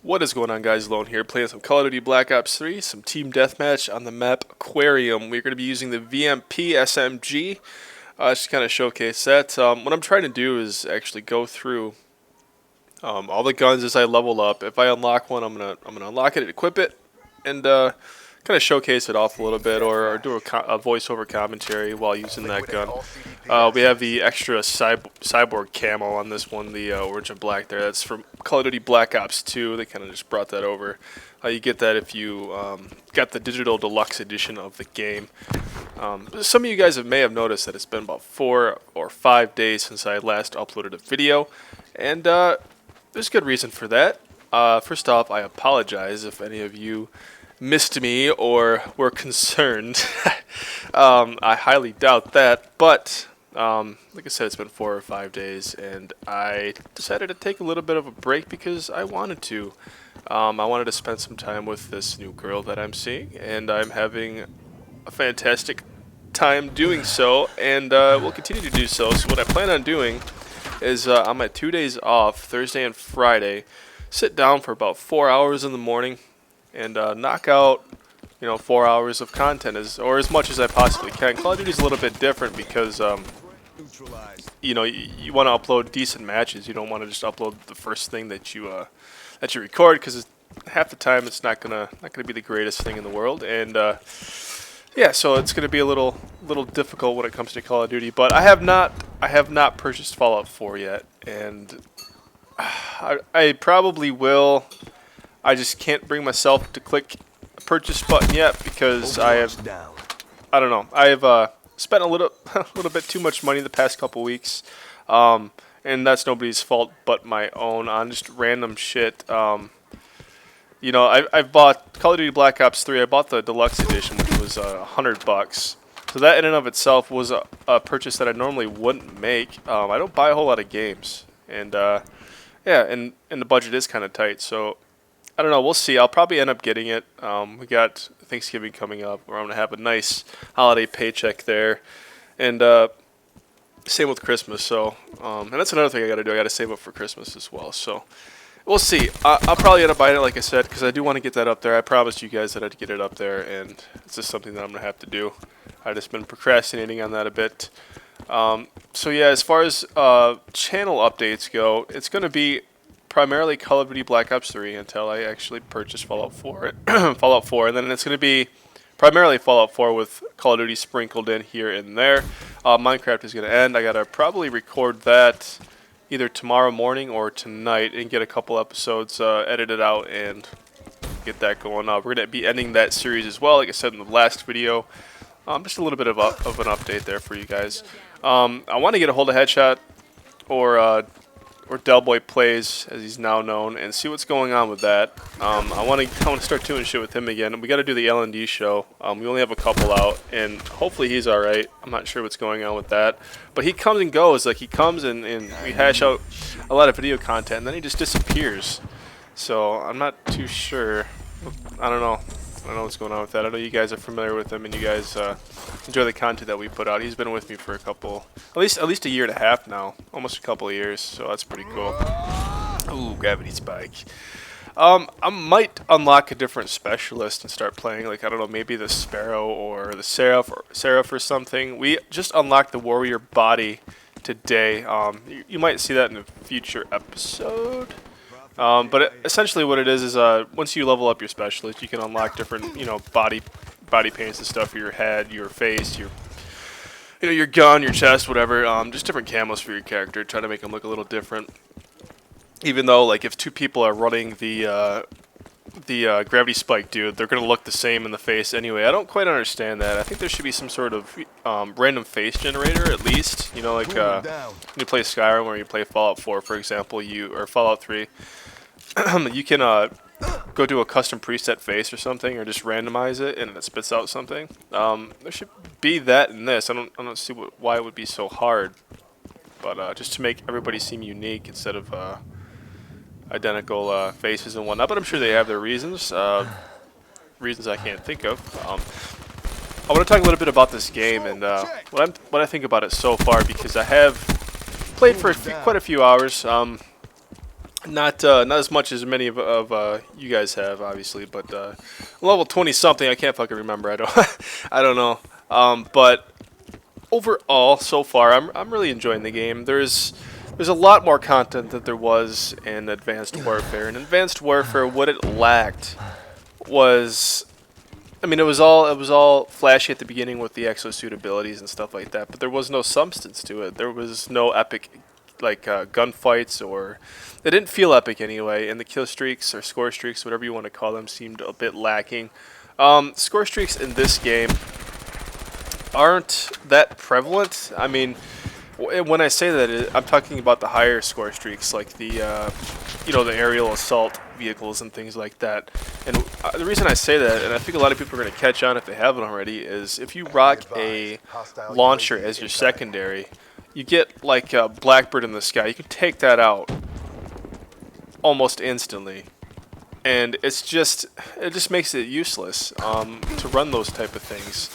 What is going on, guys? Lone here, playing some Call of Duty Black Ops 3, some team deathmatch on the map Aquarium. We're going to be using the VMP SMG, just to kind of showcase that. What I'm trying to do is actually go through all the guns as I level up. If I unlock one, I'm gonna unlock it, equip it, and kind of showcase it off a little bit, or do a voiceover commentary while using that gun. We have the extra cyborg camo on this one, the orange and black there. That's from Call of Duty Black Ops 2. They kind of just brought that over. You get that if you got the digital deluxe edition of the game. Some of you guys may have noticed that it's been about 4 or 5 days since I last uploaded a video, and there's good reason for that. First off, I apologize if any of you missed me or were concerned. I highly doubt that, but like I said, it's been 4 or 5 days, and I decided to take a little bit of a break because I wanted to. I wanted to spend some time with this new girl that I'm seeing, and I'm having a fantastic time doing so, and will continue to do so. So what I plan on doing is on my 2 days off, Thursday and Friday, sit down for about 4 hours in the morning and knock out 4 hours of content, or as much as I possibly can. Call of Duty is a little bit different because you want to upload decent matches. You don't want to just upload the first thing that you record, because half the time it's not gonna be the greatest thing in the world. And yeah, so it's gonna be a little difficult when it comes to Call of Duty. But I have not purchased Fallout 4 yet, and I probably will. I just can't bring myself to click the purchase button yet because I don't know. I've spent a little bit too much money the past couple weeks, and that's nobody's fault but my own, on just random shit. I've bought Call of Duty Black Ops 3. I bought the deluxe edition, which was $100. So that in and of itself was a purchase that I normally wouldn't make. I don't buy a whole lot of games, and yeah, and the budget is kind of tight, so I don't know. We'll see. I'll probably end up getting it. We got Thanksgiving coming up, where I'm going to have a nice holiday paycheck there. And same with Christmas. So, and that's another thing I got to do. I got to save up for Christmas as well. So we'll see. I'll probably end up buying it, like I said, because I do want to get that up there. I promised you guys that I'd get it up there, and it's just something that I'm going to have to do. I've just been procrastinating on that a bit. So yeah, as far as channel updates go, it's going to be primarily Call of Duty Black Ops 3 until I actually purchase Fallout 4, and then it's going to be primarily Fallout 4 with Call of Duty sprinkled in here and there. Minecraft is going to end. I got to probably record that either tomorrow morning or tonight and get a couple episodes edited out and get that going up. We're going to be ending that series as well, like I said in the last video. Just a little bit of an update there for you guys. I want to get a hold of Headshot or Delboy Plays, as he's now known, and see what's going on with that. I want to start doing shit with him again. We got to do the L&D show. We only have a couple out, and hopefully he's all right. I'm not sure what's going on with that, but he comes and goes. Like, he comes and we hash out a lot of video content, and then he just disappears. So I'm not too sure. I don't know what's going on with that. I know you guys are familiar with him, and you guys enjoy the content that we put out. He's been with me for at least a year and a half now, almost a couple of years, so that's pretty cool. Ooh, gravity spike. I might unlock a different specialist and start playing, like, I don't know, maybe the Sparrow or the Seraph or something. We just unlocked the warrior body today. You might see that in a future episode. But essentially what it is once you level up your specialist, you can unlock different, body paints and stuff for your head, your face, your gun, your chest, whatever. Just different camos for your character. Try to make them look a little different. Even though, like, if two people are running the gravity spike dude, they're gonna look the same in the face anyway. I don't quite understand that. I think there should be some sort of random face generator, at least. Like when you play Skyrim or you play Fallout 4, for example, or Fallout 3. You can go do a custom preset face or something, or just randomize it and it spits out something. There should be that in this. I don't see why it would be so hard, but just to make everybody seem unique instead of identical faces and whatnot. But I'm sure they have their reasons. Reasons I can't think of. I want to talk a little bit about this game and what I think about it so far, because I have played for quite a few hours. Not as much as many of you guys have, obviously, but level 20 something. I can't fucking remember. I don't I don't know. But overall, so far, I'm really enjoying the game. There's a lot more content that there was in Advanced Warfare. In Advanced Warfare, what it lacked was, I mean, it was all flashy at the beginning with the exosuit abilities and stuff like that, but there was no substance to it. There was no epic like gunfights, or they didn't feel epic anyway. And the kill streaks or score streaks, whatever you want to call them, seemed a bit lacking. Score streaks in this game aren't that prevalent. I mean, when I say that, I'm talking about the higher score streaks, like the the aerial assault vehicles and things like that. And the reason I say that, and I think a lot of people are going to catch on if they haven't already, is if you rock a launcher as your secondary, you get like a Blackbird in the sky. You can take that out almost instantly, and it just makes it useless to run those type of things.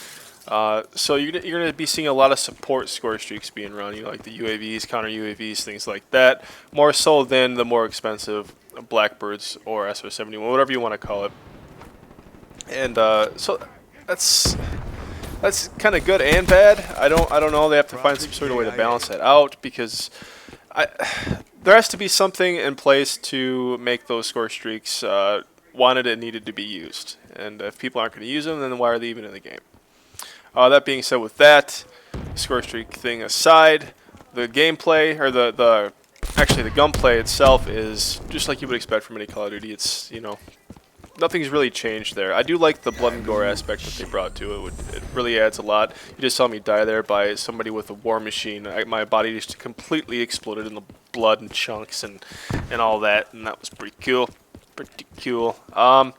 So you're going to be seeing a lot of support score streaks being run, like the UAVs, counter UAVs, things like that, more so than the more expensive Blackbirds or SO-71, whatever you want to call it. And so that's kind of good and bad. I don't know. They have to find some sort of way to balance that out, because there has to be something in place to make those score streaks wanted and needed to be used. And if people aren't going to use them, then why are they even in the game? That being said, with that score streak thing aside, the gameplay, or the gunplay itself is just like you would expect from any Call of Duty. It's, nothing's really changed there. I do like the blood and gore aspect that they brought to it. It really adds a lot. You just saw me die there by somebody with a war machine. My body just completely exploded in the blood and chunks and all that, and that was pretty cool. A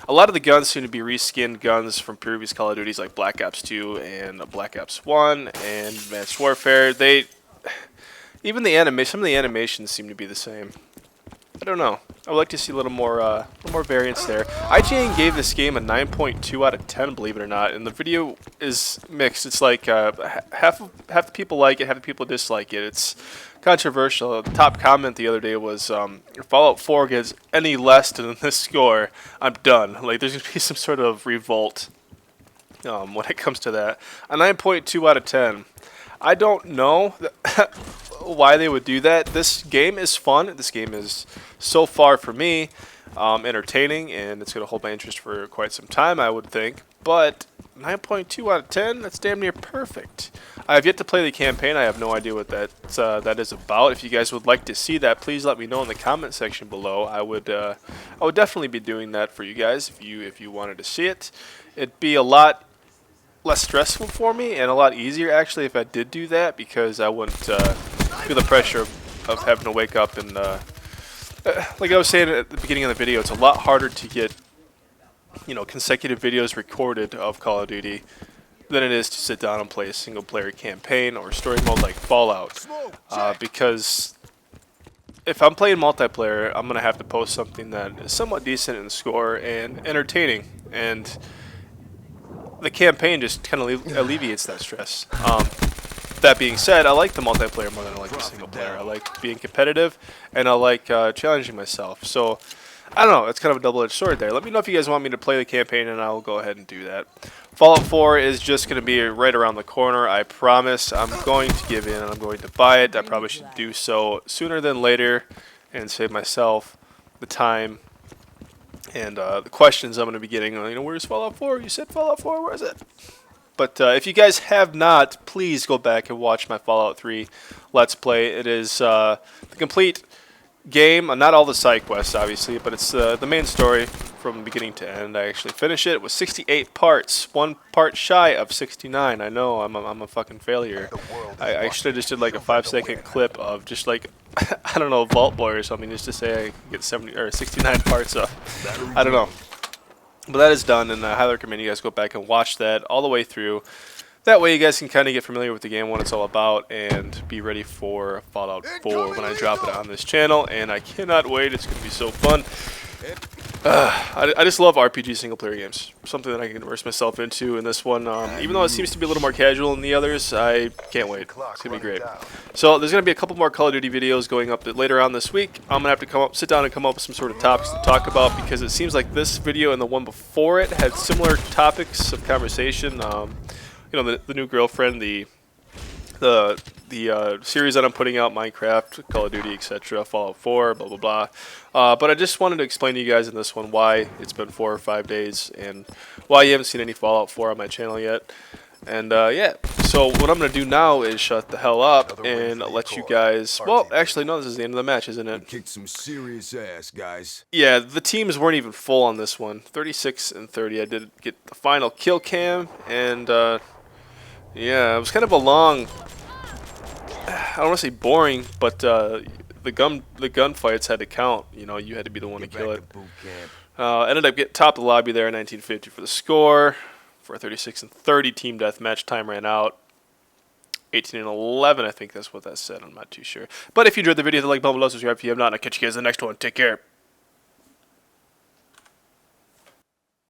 lot of the guns seem to be reskinned guns from previous Call of Duties, like Black Ops 2 and Black Ops 1 and Advanced Warfare. Even some of the animations seem to be the same. I don't know. I would like to see a little more variance there. IGN gave this game a 9.2 out of 10, believe it or not, and the video is mixed. It's like half the people like it, half the people dislike it. It's controversial. The top comment the other day was, if Fallout 4 gets any less than this score, I'm done. Like, there's going to be some sort of revolt when it comes to that. A 9.2 out of 10. I don't know why they would do that. This game is fun. This game is, so far for me, entertaining, and it's going to hold my interest for quite some time, I would think. But 9.2 out of 10, that's damn near perfect. I have yet to play the campaign. I have no idea what that is about. If you guys would like to see that, please let me know in the comment section below. I would definitely be doing that for you guys if you wanted to see it. It'd be a lot less stressful for me, and a lot easier actually if I did do that, because I wouldn't feel the pressure of having to wake up and like I was saying at the beginning of the video, it's a lot harder to get consecutive videos recorded of Call of Duty than it is to sit down and play a single player campaign or story mode like Fallout, because if I'm playing multiplayer, I'm gonna have to post something that is somewhat decent in score and entertaining, and the campaign just kind of alleviates that stress. That being said, I like the multiplayer more than I like the single player. I like being competitive, and I like challenging myself. So, I don't know, it's kind of a double-edged sword there. Let me know if you guys want me to play the campaign, and I'll go ahead and do that. Fallout 4 is just going to be right around the corner, I promise. I'm going to give in, and I'm going to buy it. I probably should do so sooner than later and save myself the time and the questions I'm going to be getting. Where's Fallout 4? You said Fallout 4, where is it? But if you guys have not, please go back and watch my Fallout 3 Let's Play. It is the complete game, not all the side quests, obviously, but it's the main story from beginning to end. I actually finished it. It was 68 parts, one part shy of 69. I know, I'm a fucking failure. I should have just did like a 5-second clip of just like, I don't know, Vault Boy or something, just to say I get 70 or 69 parts of. I don't know. But that is done, and I highly recommend you guys go back and watch that all the way through. That way you guys can kind of get familiar with the game, what it's all about, and be ready for Fallout 4 when I drop it on this channel. And I cannot wait. It's going to be so fun. I just love RPG single-player games. Something that I can immerse myself into in this one. Even though it seems to be a little more casual than the others, I can't wait. It's going to be great. So there's going to be a couple more Call of Duty videos going up later on this week. I'm going to have to sit down and come up with some sort of topics to talk about, because it seems like this video and the one before it had similar topics of conversation. You know, the new girlfriend, the series that I'm putting out, Minecraft, Call of Duty, etc., Fallout 4, blah, blah, blah. But I just wanted to explain to you guys in this one why it's been 4 or 5 days and why you haven't seen any Fallout 4 on my channel yet. And yeah, so what I'm going to do now is shut the hell up and let you guys... Well, actually, no, this is the end of the match, isn't it? Kicked some serious ass, guys. Yeah, the teams weren't even full on this one. 36 and 30. I did get the final kill cam, and yeah, it was kind of a long... I don't want to say boring, but the gunfights had to count. You know, you had to be the one to kill it. Ended up getting top of the lobby there in 1950 for the score. For a 36 and 30 team deathmatch, time ran out. 18 and 11, I think that's what that said. I'm not too sure. But if you enjoyed the video, hit the like button below, subscribe if you have not, and I'll catch you guys in the next one. Take care.